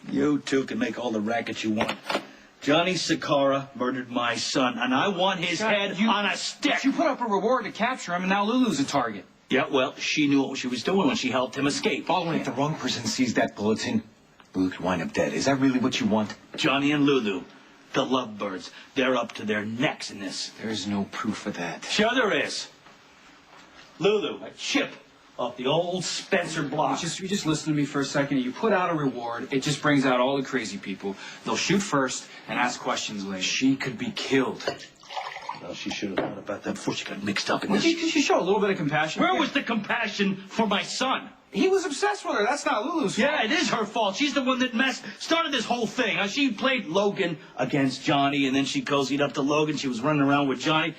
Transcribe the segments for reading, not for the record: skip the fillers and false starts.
You two can make all the racket you want. Johnny Sakara murdered my son, and I want his head on a stick. You put up a reward to capture him, and now Lulu's a target. Yeah, well, she knew what she was doing when she helped him escape. Baldwin, if the wrong person sees that bulletin, Lulu could wind up dead. Is that really what you want? Johnny and Lulu, the lovebirds, they're up to their necks in this. There's no proof of that. Sure there is. Lulu, a chip off the old Spencer block. You just listen to me for a second. You put out a reward, it just brings out all the crazy people. They'll shoot first and ask questions later. She could be killed. Well, she should have thought about that before she got mixed up in this. Could you show a little bit of compassion? Where was the compassion for my son? He was obsessed with her. That's not Lulu's fault. Yeah, it is her fault. She's the one that started this whole thing. She played Logan against Johnny, and then she cozied up to Logan. She was running around with Johnny.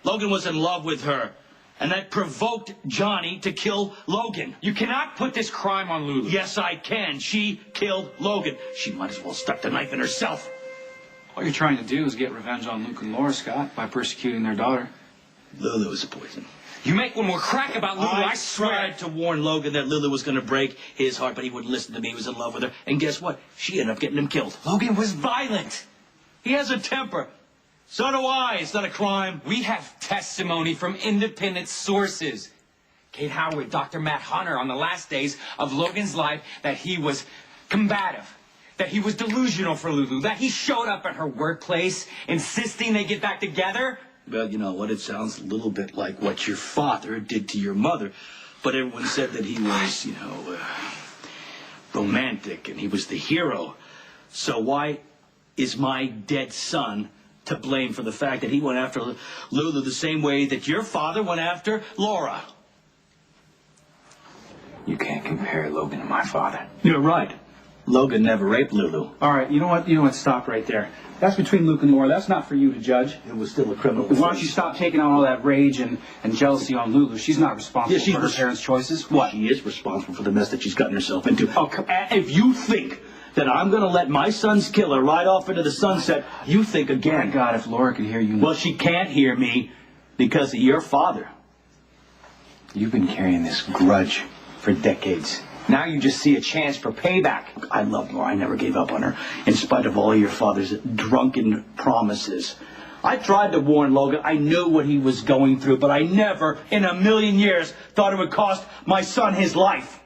Logan was in love with her, and that provoked Johnny to kill Logan. You cannot put this crime on Lulu. Yes, I can. She killed Logan. She might as well stuck the knife in herself. All you're trying to do is get revenge on Luke and Laura, Scott, by persecuting their daughter. Lulu is poison. You make one more crack about Lulu, I swear. I tried to warn Logan that Lulu was going to break his heart, but he wouldn't listen to me. He was in love with her. And guess what? She ended up getting him killed. Logan was violent. He has a temper. So do I. It's not a crime. We have testimony from independent sources. Kate Howard, Dr. Matt Hunter, on the last days of Logan's life, that he was combative, that he was delusional for Lulu, that he showed up at her workplace insisting they get back together. Well, you know what? It sounds a little bit like what your father did to your mother. But everyone said that he was, romantic and he was the hero. So why is my dead son to blame for the fact that he went after Lulu the same way that your father went after Laura? You can't compare Logan to my father. You're right. Logan never raped Lulu. All right, you know what? Stop right there. That's between Luke and Laura. That's not for you to judge. It was still a criminal. Why don't you stop taking out all that rage and jealousy on Lulu? She's not responsible for her parents' choices. What? She is responsible for the mess that she's gotten herself into. Oh, if you think that I'm going to let my son's killer ride off into the sunset, you think again. My God, if Laura could hear you. Well, she can't hear me because of your father. You've been carrying this grudge for decades. Now you just see a chance for payback. I love Laura. I never gave up on her, in spite of all your father's drunken promises. I tried to warn Logan. I knew what he was going through, but I never in a million years thought it would cost my son his life.